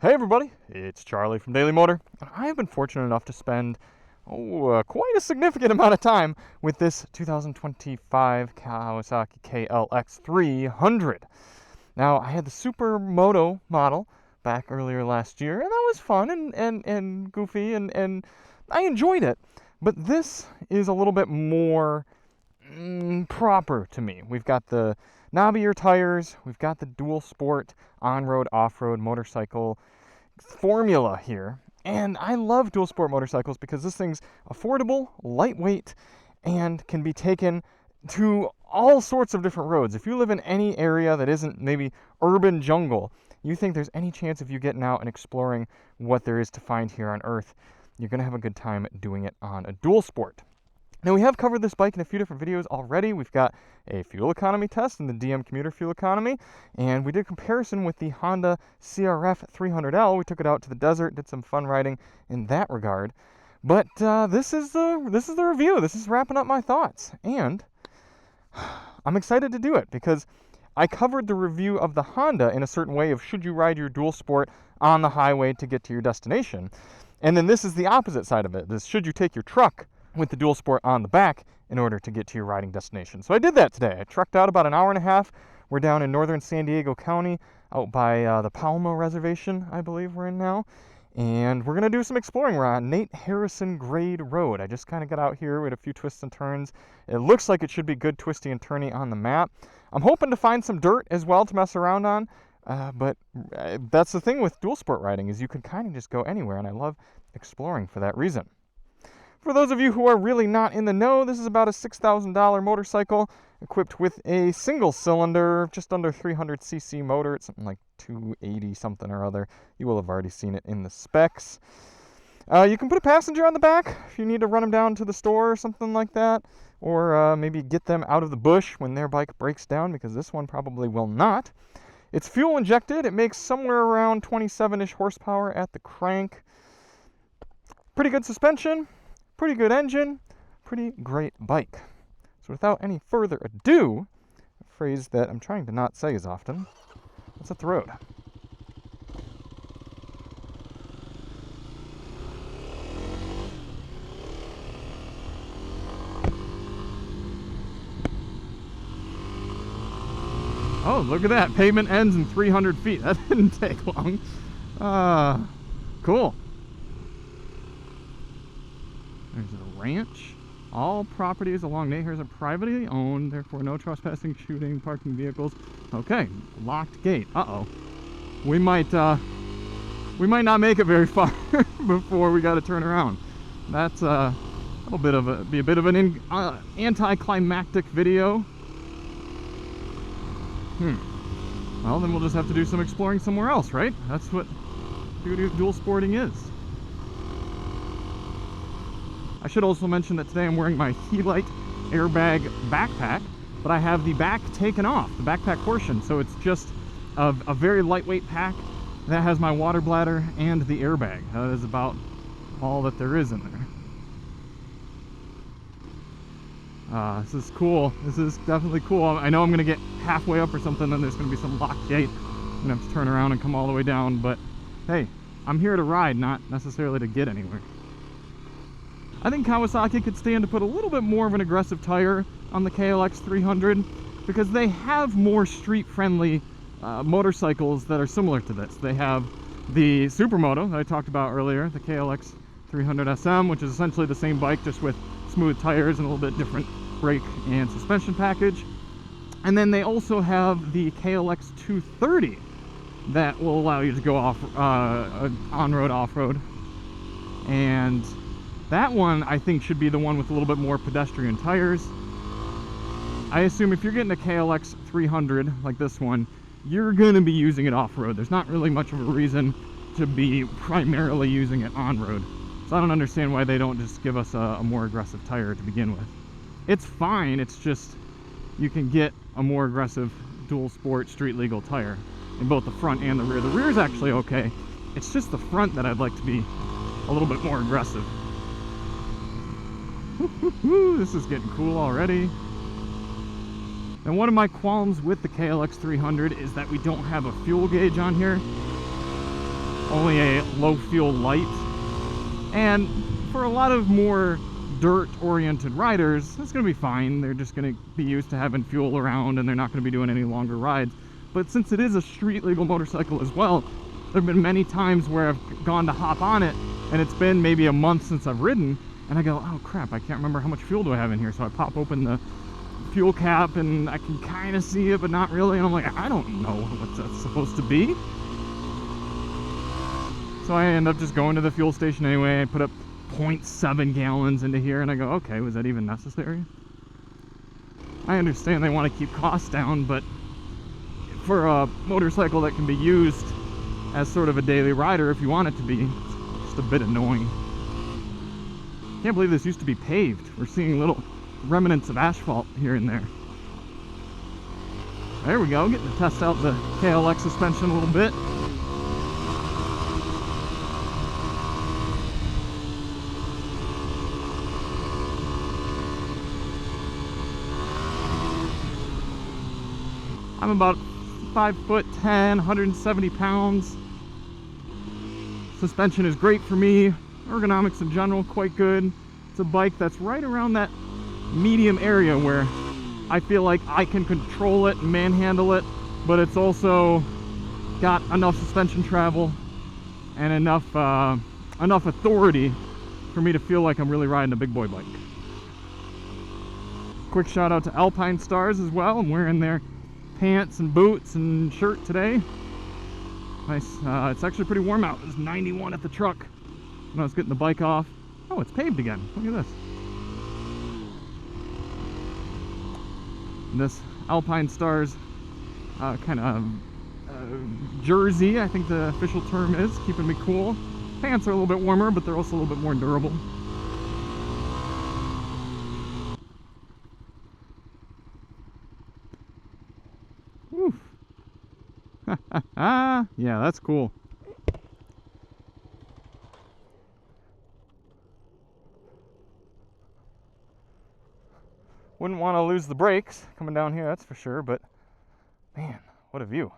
Hey everybody, it's Charlie from Daily Motor. I have been fortunate enough to spend quite a significant amount of time with this 2025 Kawasaki KLX300. Now, I had the Super Moto model back earlier last year, and that was fun and goofy, and I enjoyed it. But this is a little bit more proper to me. We've got the knobbier tires, we've got the dual sport on-road, off-road motorcycle formula here, and I love dual sport motorcycles because this thing's affordable, lightweight, and can be taken to all sorts of different roads. If you live in any area that isn't maybe urban jungle, you think there's any chance of you getting out and exploring what there is to find here on Earth, you're going to have a good time doing it on a dual sport. Now, we have covered this bike in a few different videos already. We've got a fuel economy test in the DM commuter fuel economy, and we did a comparison with the Honda CRF 300L. We took it out to the desert, did some fun riding in that regard. But this is the review. This is wrapping up my thoughts, and I'm excited to do it because I covered the review of the Honda in a certain way of should you ride your dual sport on the highway to get to your destination, and then this is the opposite side of it. This should you take your truck with the dual sport on the back in order to get to your riding destination. So I did that today. I trucked out about an hour and a half. We're down in northern San Diego County, out by the Palma Reservation, I believe we're in now. And we're going to do some exploring. We're on Nate Harrison Grade Road. I just kind of got out here with a few twists and turns. It looks like it should be good twisty and turny on the map. I'm hoping to find some dirt as well to mess around on. But that's the thing with dual sport riding is you can kind of just go anywhere, and I love exploring for that reason. For those of you who are really not in the know, this is about a $6,000 motorcycle equipped with a single cylinder, just under 300cc motor. It's something like 280 something or other. You will have already seen it in the specs. You can put a passenger on the back if you need to run them down to the store or something like that, or maybe get them out of the bush when their bike breaks down, because this one probably will not. It's fuel injected. It makes somewhere around 27-ish horsepower at the crank. Pretty good suspension. Pretty good engine, pretty great bike. So without any further ado, a phrase that I'm trying to not say as often, let's hit the road. Oh, look at that. Pavement ends in 300 feet. That didn't take long. Cool. There's a ranch. All properties along Nate Harrison are privately owned, therefore no trespassing, shooting, parking vehicles. Okay, locked gate. Uh-oh. We might not make it very far before we got to turn around. That's be a bit of an anticlimactic video. Well, then we'll just have to do some exploring somewhere else, right? That's what beauty of dual sporting is. I should also mention that today I'm wearing my Helite airbag backpack, but I have the back taken off, the backpack portion, so it's just a very lightweight pack that has my water bladder and the airbag. That is about all that there is in there. This is cool. This is definitely cool. I know I'm going to get halfway up or something, and there's going to be some locked gate. I'm going to have to turn around and come all the way down, but hey, I'm here to ride, not necessarily to get anywhere. I think Kawasaki could stand to put a little bit more of an aggressive tire on the KLX300 because they have more street-friendly motorcycles that are similar to this. They have the Supermoto that I talked about earlier, the KLX300 SM, which is essentially the same bike just with smooth tires and a little bit different brake and suspension package. And then they also have the KLX230 that will allow you to go off on-road, off-road. And that one, I think, should be the one with a little bit more pedestrian tires. I assume if you're getting a KLX 300 like this one, you're going to be using it off-road. There's not really much of a reason to be primarily using it on-road. So I don't understand why they don't just give us a more aggressive tire to begin with. It's fine, it's just you can get a more aggressive dual sport street legal tire in both the front and the rear. The rear is actually okay. It's just the front that I'd like to be a little bit more aggressive. This is getting cool already. And one of my qualms with the KLX300 is that we don't have a fuel gauge on here. only a low fuel light. And for a lot of more dirt-oriented riders, it's going to be fine. They're just going to be used to having fuel around, and they're not going to be doing any longer rides. But since it is a street-legal motorcycle as well, there have been many times where I've gone to hop on it, and it's been maybe a month since I've ridden, and I go, oh crap, I can't remember how much fuel do I have in here. So I pop open the fuel cap, and I can kind of see it, but not really. And I'm like, I don't know what that's supposed to be. So I end up just going to the fuel station anyway. I put up 0.7 gallons into here, and I go, okay, was that even necessary? I understand they want to keep costs down, but for a motorcycle that can be used as sort of a daily rider, if you want it to be, it's just a bit annoying. Can't believe this used to be paved. We're seeing little remnants of asphalt here and there. There we go, getting to test out the KLX suspension a little bit. I'm about 5'10", 170 pounds. Suspension is great for me. Ergonomics in general, quite good. It's a bike that's right around that medium area where I feel like I can control it and manhandle it, but it's also got enough suspension travel and enough authority for me to feel like I'm really riding a big boy bike. Quick shout out to Alpine Stars as well. I'm wearing their pants and boots and shirt today. Nice. It's actually pretty warm out. It was 91 at the truck when I was getting the bike off. Oh, it's paved again. Look at this. And this Alpine Stars kind of jersey, I think the official term is, keeping me cool. Pants are a little bit warmer, but they're also a little bit more durable. Oof. Yeah, that's cool. Wouldn't want to lose the brakes coming down here, that's for sure, but man, what a view.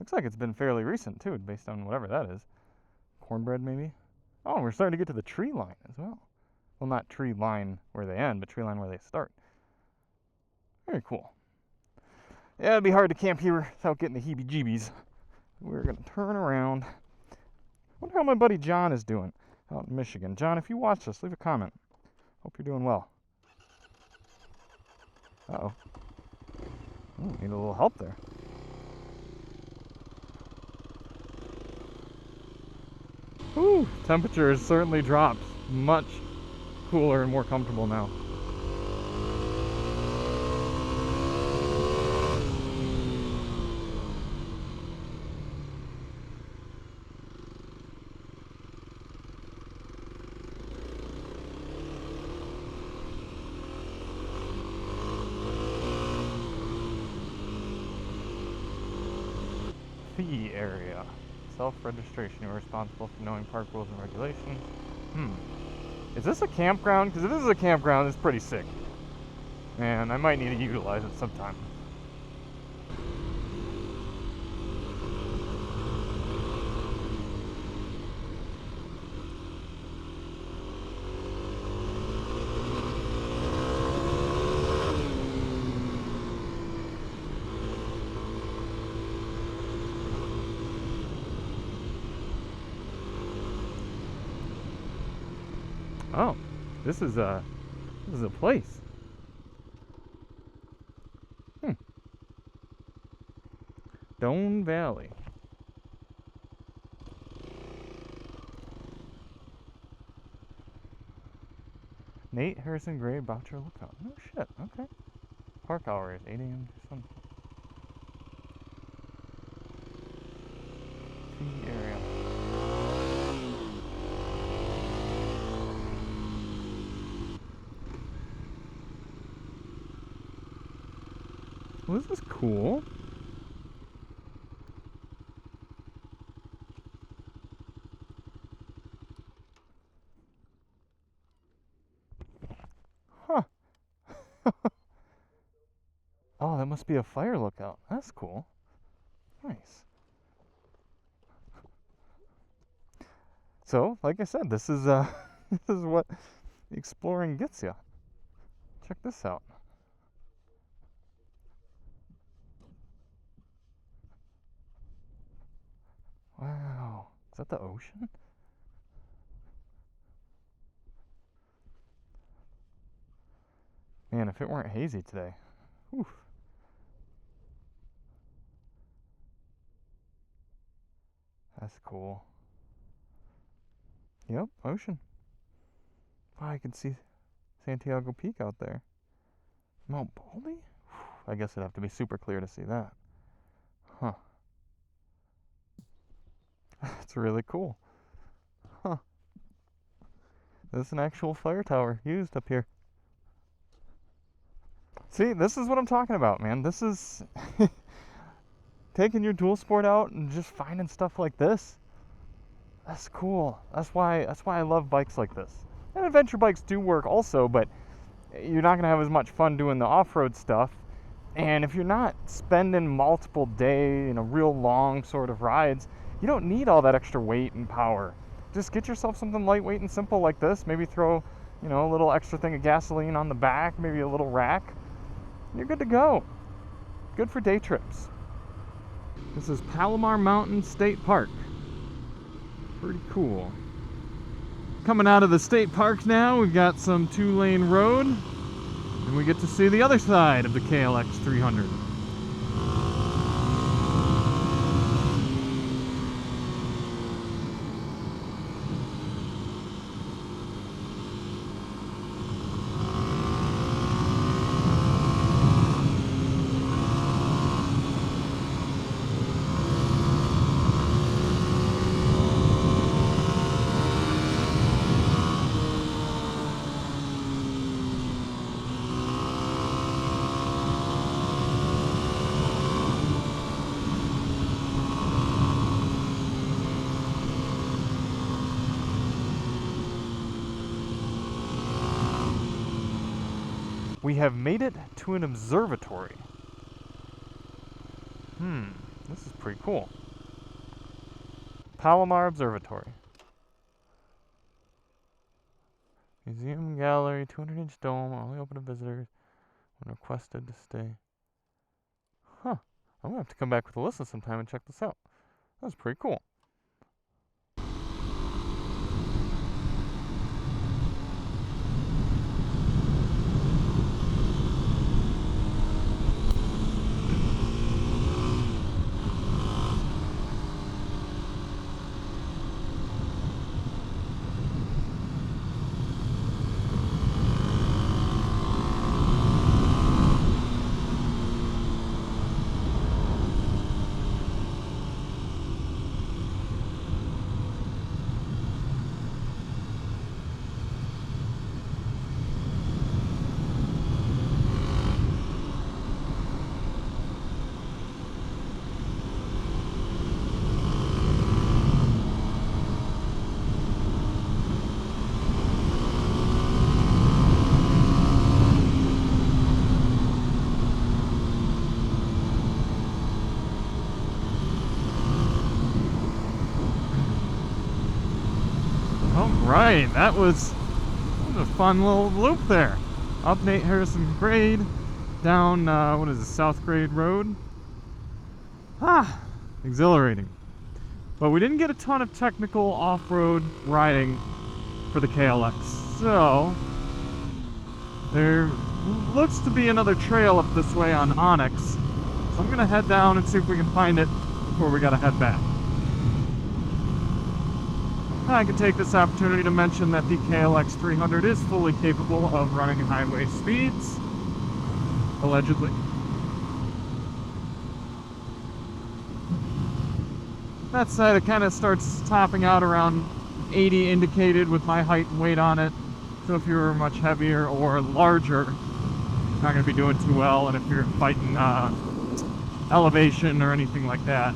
Looks like it's been fairly recent too, based on whatever that is. Cornbread maybe? Oh, we're starting to get to the tree line as well. Well, not tree line where they end, but tree line where they start. Very cool. Yeah, it'd be hard to camp here without getting the heebie-jeebies. We're going to turn around. Wonder how my buddy John is doing out in Michigan. John, if you watch this, leave a comment. Hope you're doing well. Uh-oh. Ooh, need a little help there. Ooh, temperature has certainly dropped. Much cooler and more comfortable now. Fee area. Self-registration. You're responsible for knowing park rules and regulations. Is this a campground? Because if this is a campground, it's pretty sick. Man, I might need to utilize it sometime. Oh, this is a place. Doan Valley. Nate Harrison Gray Boucher Lookout. No shit. Okay. Park hours 8 a.m. to Sunday. Fee area. Well, this is cool. Huh. Oh, that must be a fire lookout. That's cool. Nice. So, like I said, this is this is what exploring gets you. Check this out. Wow, is that the ocean? Man, if it weren't hazy today. Whew. That's cool. Yep, ocean. Wow, I can see Santiago Peak out there. Mount Baldy? I guess it'd have to be super clear to see that. Huh. That's really cool. Huh. There's an actual fire tower used up here. See, this is what I'm talking about, man. This is taking your dual sport out and just finding stuff like this. That's cool. That's why I love bikes like this. And adventure bikes do work also, but you're not gonna have as much fun doing the off-road stuff. And if you're not spending multiple day, real long sort of rides, you don't need all that extra weight and power. Just get yourself something lightweight and simple like this. Maybe throw, a little extra thing of gasoline on the back, maybe a little rack. You're good to go. Good for day trips. This is Palomar Mountain State Park. Pretty cool. Coming out of the state park now, we've got some 2-lane road, and we get to see the other side of the KLX300. We have made it to an observatory. This is pretty cool. Palomar Observatory. Museum, gallery, 200-inch dome, only open to visitors when requested to stay. Huh. I'm gonna have to come back with Alyssa sometime and check this out. That's pretty cool. Alright, that was a fun little loop there. Up Nate Harrison grade, down, South Grade Road. Exhilarating. But we didn't get a ton of technical off-road riding for the KLX, so there looks to be another trail up this way on Onyx. So I'm gonna head down and see if we can find it before we gotta head back. I could take this opportunity to mention that the KLX300 is fully capable of running highway speeds, allegedly. That side, it kind of starts topping out around 80 indicated with my height and weight on it. So if you're much heavier or larger, you're not going to be doing too well. And if you're fighting elevation or anything like that,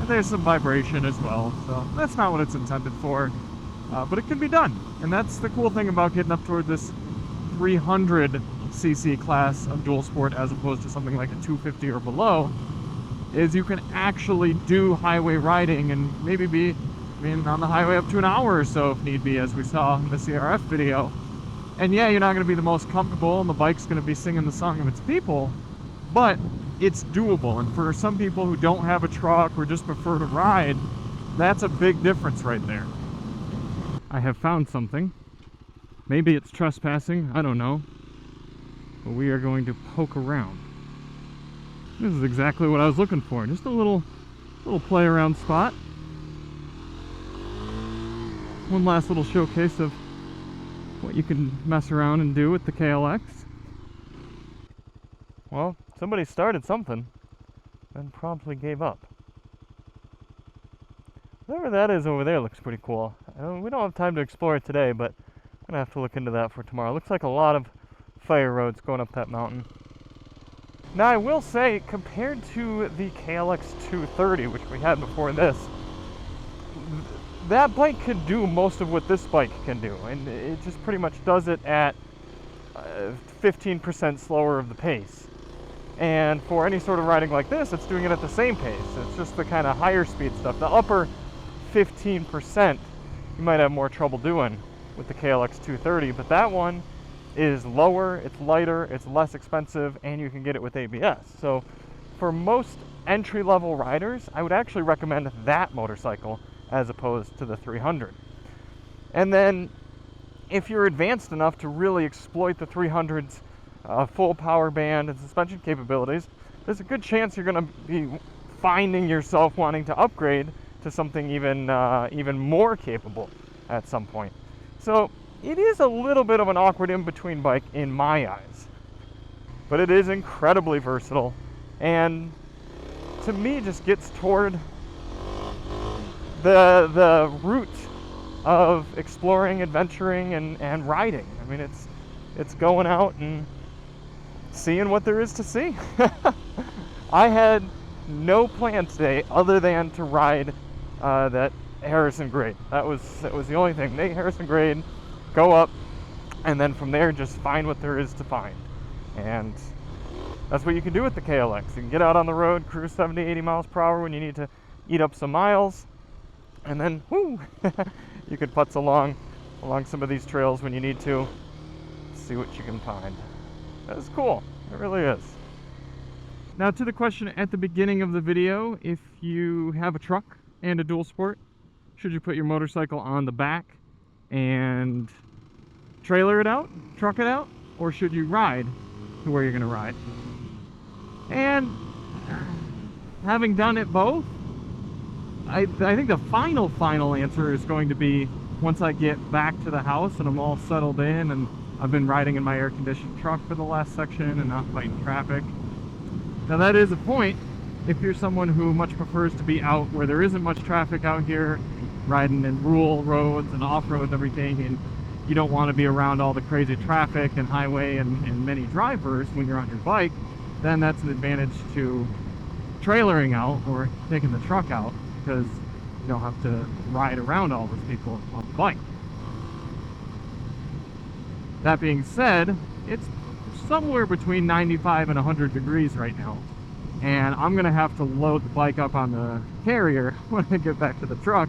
there's some vibration as well, so that's not what it's intended for, but it can be done. And that's the cool thing about getting up toward this 300cc class of dual sport as opposed to something like a 250 or below, is you can actually do highway riding and maybe being on the highway up to an hour or so if need be, as we saw in the CRF video. And yeah, you're not going to be the most comfortable, and the bike's going to be singing the song of its people, but it's doable. And for some people who don't have a truck or just prefer to ride, that's a big difference right there. I have found something. Maybe it's trespassing, I don't know. But we are going to poke around. This is exactly what I was looking for. Just a little play around spot. One last little showcase of what you can mess around and do with the KLX. Well, somebody started something, then promptly gave up. Whatever that is over there looks pretty cool. We don't have time to explore it today, but I'm gonna have to look into that for tomorrow. Looks like a lot of fire roads going up that mountain. Now I will say, compared to the KLX300, which we had before this, that bike could do most of what this bike can do, and it just pretty much does it at 15% slower of the pace. And for any sort of riding like this, it's doing it at the same pace. It's just the kind of higher speed stuff. The upper 15% you might have more trouble doing with the KLX300, but that one is lower, it's lighter, it's less expensive, and you can get it with ABS. So for most entry-level riders, I would actually recommend that motorcycle as opposed to the 300. And then if you're advanced enough to really exploit the 300's full power band and suspension capabilities, there's a good chance you're going to be finding yourself wanting to upgrade to something even more capable at some point. So it is a little bit of an awkward in-between bike in my eyes, but it is incredibly versatile, and to me just gets toward the route of exploring, adventuring, and riding. I mean, it's going out and seeing what there is to see. I had no plan today other than to ride that Harrison grade. That was the only thing. Make Harrison grade, go up, and then from there just find what there is to find. And that's what you can do with the KLX. You can get out on the road, cruise 70, 80 miles per hour when you need to eat up some miles, and then whoo, you can putz along some of these trails when you need to, see what you can find. That's cool. It really is. Now to the question at the beginning of the video, if you have a truck and a dual sport, should you put your motorcycle on the back and trailer it out, truck it out, or should you ride to where you're going to ride? And having done it both, I think the final answer is going to be once I get back to the house and I'm all settled in and I've been riding in my air-conditioned truck for the last section and not fighting traffic. Now that is a point if you're someone who much prefers to be out where there isn't much traffic out here, riding in rural roads and off-road and everything, and you don't want to be around all the crazy traffic and highway and many drivers when you're on your bike, then that's an advantage to trailering out or taking the truck out, because you don't have to ride around all those people on the bike. That being said, it's somewhere between 95 and 100 degrees right now, and I'm going to have to load the bike up on the carrier when I get back to the truck,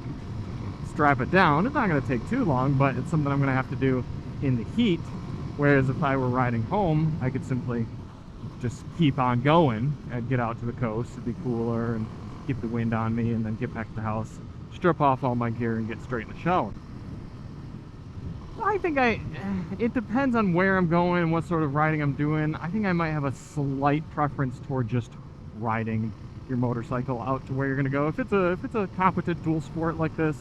strap it down. It's not going to take too long, but it's something I'm going to have to do in the heat, whereas if I were riding home, I could simply just keep on going and get out to the coast. It'd be cooler and keep the wind on me, and then get back to the house, strip off all my gear, and get straight in the shower. I think it depends on where I'm going and what sort of riding I'm doing. I think I might have a slight preference toward just riding your motorcycle out to where you're going to go. If it's a competent dual sport like this,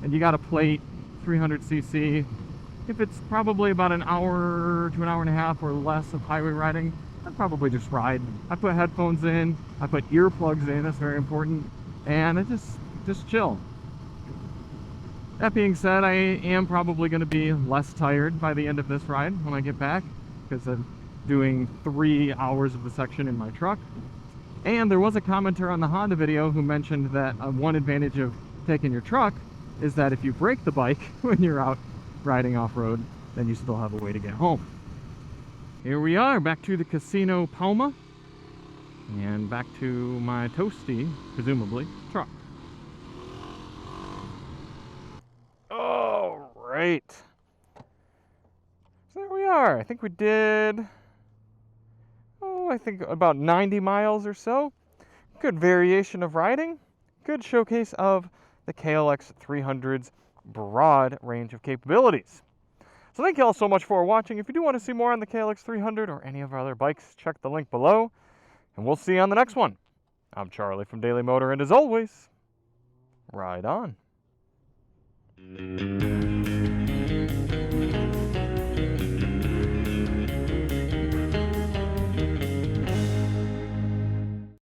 and you got a plate, 300cc, if it's probably about an hour to an hour and a half or less of highway riding, I'd probably just ride. I put headphones in, I put earplugs in, that's very important, and I just chill. That being said, I am probably going to be less tired by the end of this ride when I get back, because I'm doing 3 hours of the section in my truck. And there was a commenter on the Honda video who mentioned that one advantage of taking your truck is that if you break the bike when you're out riding off-road, then you still have a way to get home. Here we are, back to the Casino Palma, and back to my toasty, presumably, truck. Great. So there we are. I think we did, I think about 90 miles or so. Good variation of riding. Good showcase of the KLX 300's broad range of capabilities. So thank you all so much for watching. If you do want to see more on the KLX 300 or any of our other bikes, check the link below, and we'll see you on the next one. I'm Charlie from Daily Motor, and as always, ride on.